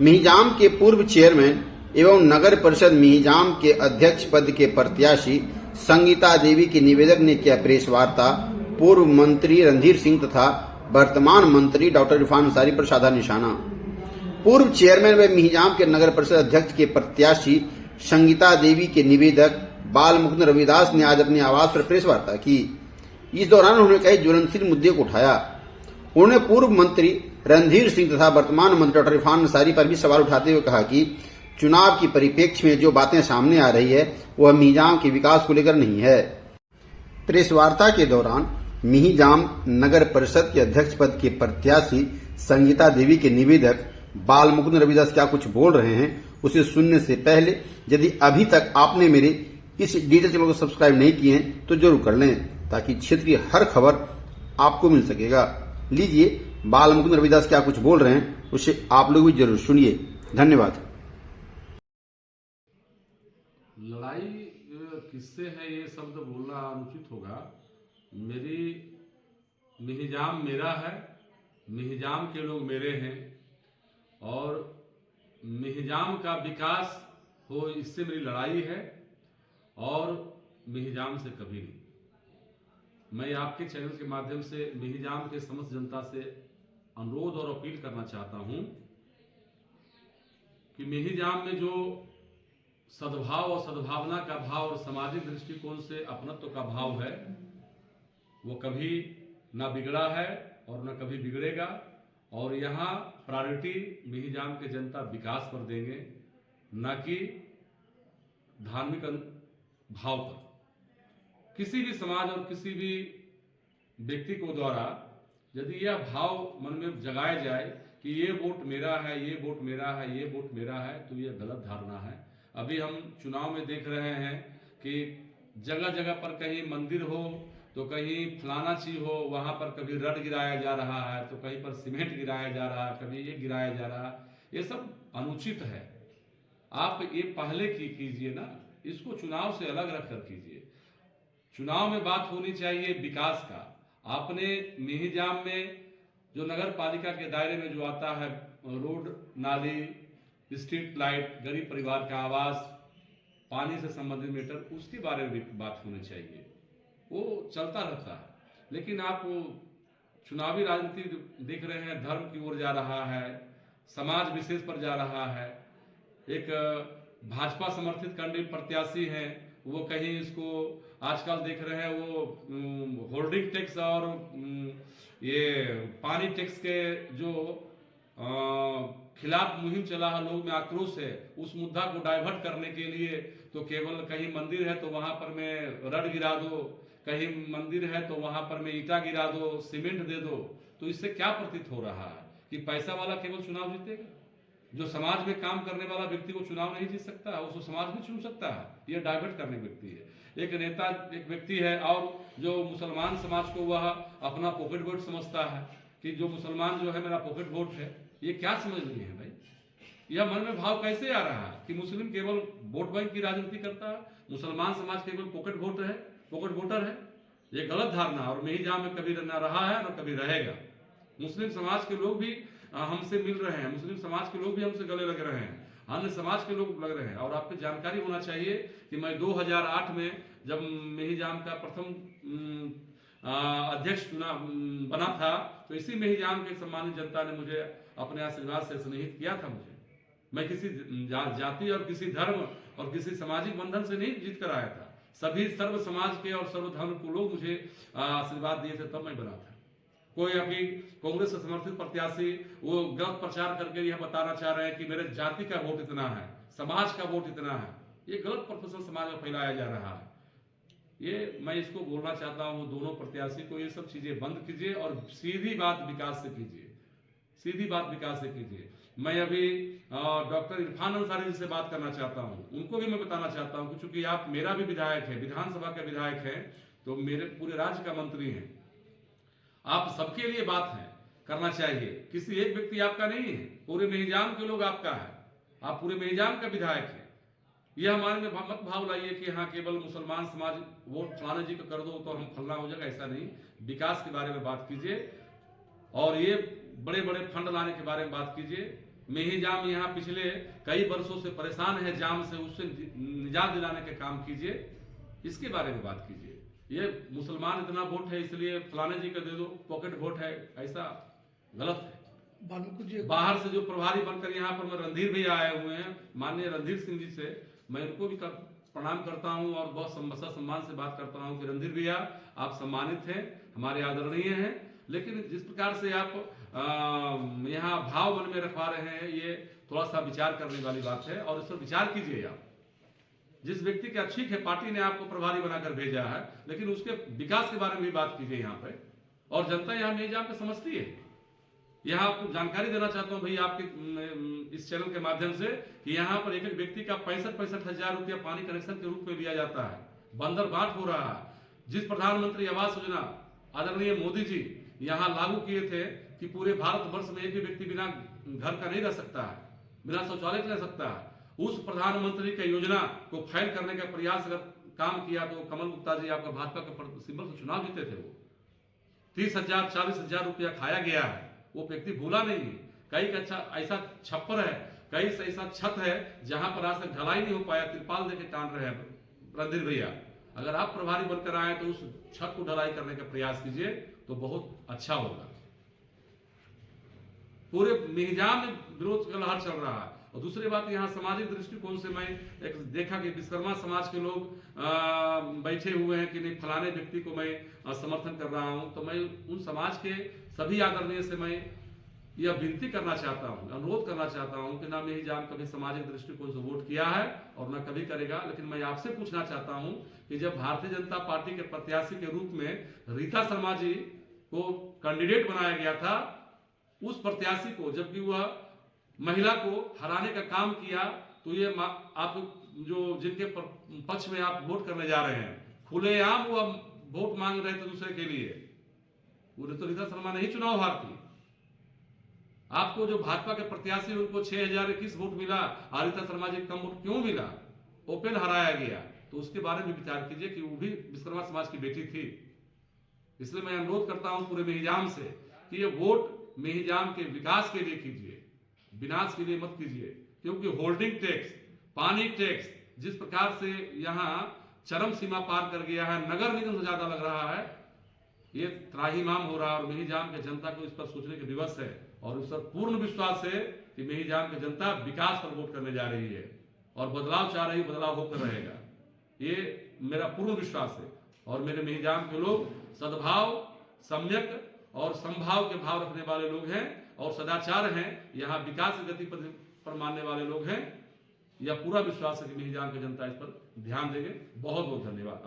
मिहिजाम के पूर्व चेयरमैन एवं नगर परिषद मिहिजाम के अध्यक्ष पद के प्रत्याशी संगीता देवी की निवेदक ने किया प्रेस वार्ता। पूर्व मंत्री रणधीर सिंह तथा वर्तमान मंत्री डॉक्टर इरफान अंसारी पर साधा निशाना। पूर्व चेयरमैन व मिहिजाम के नगर परिषद अध्यक्ष के प्रत्याशी संगीता देवी के निवेदक बाल मुकुंद रविदास ने आज अपने आवास पर प्रेस वार्ता की। इस दौरान उन्होंने कई ज्वलनशील मुद्दे को उठाया। उन्होंने पूर्व मंत्री रणधीर सिंह तथा वर्तमान मंत्री डॉक्टर इरफान अंसारी पर भी सवाल उठाते हुए कहा कि चुनाव की परिप्रेक्ष्य में जो बातें सामने आ रही है वह मिहिजाम के विकास को लेकर नहीं है। प्रेस वार्ता के दौरान मिहिजाम नगर परिषद के अध्यक्ष पद के प्रत्याशी संगीता देवी के निवेदक बाल मुकुंद रविदास क्या कुछ बोल रहे हैं उसे सुनने से पहले यदि अभी तक आपने मेरे इस डिजिटल चैनल को सब्सक्राइब नहीं किए हैं तो जरूर कर लें ताकि क्षेत्र की हर खबर आपको मिल सकेगा। लीजिए बाल मुकुंद रविदास क्या कुछ बोल रहे हैं उसे आप लोग भी जरूर सुनिए। धन्यवाद। लड़ाई किससे है ये शब्द बोलना अनुचित होगा। मेरी मिहिजाम मेरा है, मिहिजाम के लोग मेरे हैं और मिहिजाम का विकास हो इससे मेरी लड़ाई है और मिहिजाम से कभी नहीं। मैं आपके चैनल के माध्यम से मिहिजाम के समस्त जनता से अनुरोध और अपील करना चाहता हूं कि मिहिजाम में जो सद्भाव और सद्भावना का भाव और सामाजिक दृष्टिकोण से अपनत्व का भाव है वो कभी ना बिगड़ा है और न कभी बिगड़ेगा। और यहाँ प्रायोरिटी मिहिजाम के जनता विकास पर देंगे न कि धार्मिक भाव पर। किसी भी समाज और किसी भी व्यक्ति को द्वारा यदि यह भाव मन में जगाया जाए कि ये वोट मेरा है, ये वोट मेरा है, ये वोट मेरा है, तो यह गलत धारणा है। अभी हम चुनाव में देख रहे हैं कि जगह जगह पर कहीं मंदिर हो तो कहीं फलाना चीज हो, वहां पर कभी रड गिराया जा रहा है तो कहीं पर सीमेंट गिराया जा रहा है, कभी ये गिराया जा रहा है। ये सब अनुचित है। आप ये पहले कीजिए ना, इसको चुनाव से अलग रखकर कीजिए। चुनाव में बात होनी चाहिए विकास का। आपने मिहिजाम में जो नगर पालिका के दायरे में जो आता है रोड, नाली, स्ट्रीट लाइट, गरीब परिवार का आवास, पानी से संबंधित मैटर, उसके बारे में भी बात होनी चाहिए। वो चलता रहता है। लेकिन आप चुनावी राजनीति देख रहे हैं, धर्म की ओर जा रहा है, समाज विशेष पर जा रहा है। एक भाजपा समर्थित कैंडिडेट प्रत्याशी हैं, वो कहीं इसको आजकल देख रहे हैं वो होल्डिंग टैक्स और ये पानी टैक्स के जो खिलाफ मुहिम चला है, लोग में आक्रोश है, उस मुद्दा को डाइवर्ट करने के लिए तो केवल कहीं मंदिर है तो वहां पर मैं रड गिरा दो, कहीं मंदिर है तो वहां पर मैं ईटा गिरा दो, सीमेंट दे दो। तो इससे क्या प्रतीत हो रहा है कि पैसा वाला केवल चुनाव जीतेगा? जो समाज में काम करने वाला व्यक्ति को चुनाव नहीं जीत सकता है, उसको समाज भी चुन सकता है। यह डाइवर्ट करने व्यक्ति है। एक नेता एक व्यक्ति है और जो मुसलमान समाज को वह अपना पॉकेट वोट समझता है कि जो मुसलमान जो है मेरा पॉकेट वोट है। ये क्या समझ रही है भाई? यह मन में भाव कैसे आ रहा है कि मुस्लिम केवल वोट बैंक की राजनीति करता है, मुसलमान समाज केवल पॉकेट वोटर है? ये गलत धारणा और मिहिजाम में कभी न रहा है न कभी रहेगा। मुस्लिम समाज के लोग भी हमसे मिल रहे हैं, मुस्लिम समाज के लोग भी हमसे गले लग रहे हैं, अन्य समाज के लोग लग रहे हैं। और आपको जानकारी होना चाहिए कि मैं 2008 में जब मिहिजाम का प्रथम अध्यक्ष बना था तो इसी मिहिजाम के सम्मानित जनता ने मुझे अपने आशीर्वाद से स्नेहित किया था। मैं किसी जाति और किसी धर्म और किसी सामाजिक बंधन से नहीं जीत कर आया था। सभी सर्व समाज के और सर्व धर्म को लोग मुझे आशीर्वाद दिए थे, तब मैं बना था। कोई अभी कांग्रेस से समर्थित प्रत्याशी वो गलत प्रचार करके यह बताना चाह रहे हैं कि मेरे जाति का वोट इतना है, समाज का वोट इतना है। ये गलत प्रोफेशन समाज में फैलाया जा रहा है। ये मैं इसको बोलना चाहता हूँ दोनों प्रत्याशी को, ये सब चीजें बंद कीजिए और सीधी बात विकास से कीजिए, सीधी बात विकास से कीजिए। मैं अभी डॉक्टर इरफान अंसारी जी से बात करना चाहता हूँ। उनको भी मैं बताना चाहता हूँ कि चूंकि आप मेरा भी विधायक है, विधानसभा के विधायक हैं, तो मेरे पूरे राज्य का मंत्री हैं। आप सबके लिए बात है करना चाहिए, किसी एक व्यक्ति आपका नहीं है, पूरे मिहिजाम के लोग आपका है। आप पूरे मिहिजाम का विधायक है। यह हमारे में मत भाव लाइए कि हाँ केवल मुसलमान समाज वोट फलाने जी को कर दो तो हम फलना हो जाएगा, ऐसा नहीं। विकास के बारे में बात कीजिए और ये बड़े बड़े फंड लाने के बारे में बात कीजिए। मेही जाम यहाँ पिछले कई वर्षों से परेशान है जाम से, उससे निजात दिलाने का काम कीजिए, इसके बारे में बात कीजिए। ये मुसलमान इतना वोट है इसलिए फलाने जी का दे दो, पॉकेट वोट है, ऐसा गलत है। बाहर से जो प्रभारी बनकर यहाँ पर मैं रणधीर भी आए हुए हैं, माननीय रणधीर सिंह जी से मैं उनको भी प्रणाम करता हूँ और बहुत सम्मान से बात करता हूँ कि रणधीर भैया आप सम्मानित हैं, हमारे आदरणीय हैं, लेकिन जिस प्रकार से आप यहाँ भाव मन में रखवा रहे हैं ये थोड़ा सा विचार करने वाली बात है और इस पर विचार कीजिए आप। जिस व्यक्ति का ठीक है पार्टी ने आपको प्रभारी बनाकर भेजा है, लेकिन उसके विकास के बारे में भी बात कीजिए यहाँ पे, और जनता यहाँ मेही जाम पे समझती है। यहाँ आपको जानकारी देना चाहता हूँ भैया आपके इस चैनल के माध्यम से कि यहाँ पर एक एक व्यक्ति का 65 हजार रुपया पानी कनेक्शन के रूप में लिया जाता है, बंदर बाट हो रहा है। जिस प्रधानमंत्री आवास योजना आदरणीय मोदी जी यहाँ लागू किए थे कि पूरे भारत वर्ष में एक भी व्यक्ति बिना घर का नहीं रह सकता है, बिना शौचालय रह सकता है, उस प्रधानमंत्री की योजना को फैल करने का प्रयास अगर काम किया तो कमल गुप्ता जी आपका भाजपा के सिंबल से चुनाव जीते थे। वो 30,000 40,000 रुपया खाया गया है, वो व्यक्ति भूला नहीं है। कई का अच्छा ऐसा छप्पर है, कई से ऐसा छत है जहां पर आज तक ढलाई नहीं हो पाया, तिरपाल देके टान रहे हैं रणधीर भैया। अगर आप प्रभारी बनकर आए तो उस छत को ढलाई करने का प्रयास कीजिए तो बहुत अच्छा होगा। पूरे मेहजाम में विरोध का लहर चल रहा है। और दूसरी बात यहाँ सामाजिक दृष्टिकोण से मैं एक देखा कि विश्वकर्मा समाज के लोग बैठे हुए हैं कि नहीं फलाने व्यक्ति को मैं समर्थन कर रहा हूं, तो मैं उन समाज के सभी आदरणीय से मैं यह विनती करना चाहता हूं, अनुरोध करना चाहता हूं कि ना मेही जाम कभी सामाजिक दृष्टिकोण से वोट किया है और ना कभी करेगा। लेकिन मैं आपसे पूछना चाहता हूं कि जब भारतीय जनता पार्टी के प्रत्याशी के रूप में रीता शर्मा जी को कैंडिडेट बनाया गया था, उस प्रत्याशी को जबकि वह महिला को हराने का काम किया, तो ये आप जो जिनके पक्ष में आप वोट करने जा रहे हैं खुलेआम वह वोट मांग रहे थे दूसरे के लिए, वो तो रीता शर्मा नहीं चुनाव हारती। आपको जो भाजपा के प्रत्याशी उनको 6,021 वोट मिला और रीता शर्मा जी कम वोट क्यों मिला, ओपन हराया गया, तो उसके बारे में विचार कीजिए कि वो भी विश्वकर्मा समाज की बेटी थी। इसलिए मैं अनुरोध करता हूं पूरे मेहीजाम से कि ये वोट मेहीजाम के विकास के लिए कीजिए, विनाश के लिए मत कीजिए। क्योंकि होल्डिंग टैक्स, पानी टैक्स जिस प्रकार से यहाँ चरम सीमा पार कर गया है, नगर निगम से ज्यादा लग रहा है, ये त्राहिमाम हो रहा है। और मेहीजाम की जनता को इस पर सोचने के विवश है और इस पर पूर्ण विश्वास है कि मेहीजाम की जनता विकास पर वोट करने जा रही है और बदलाव चाह रही है, बदलाव होकर रहेगा, ये मेरा पूर्ण विश्वास है। और मेरे मेहीजाम के लोग सद्भाव, सम्यक और संभाव के भाव रखने वाले लोग हैं और सदाचार हैं, यहाँ विकास की गति पर मानने वाले लोग हैं। यह पूरा विश्वास है कि मेहीजाम की जनता इस पर ध्यान देंगे। बहुत बहुत धन्यवाद।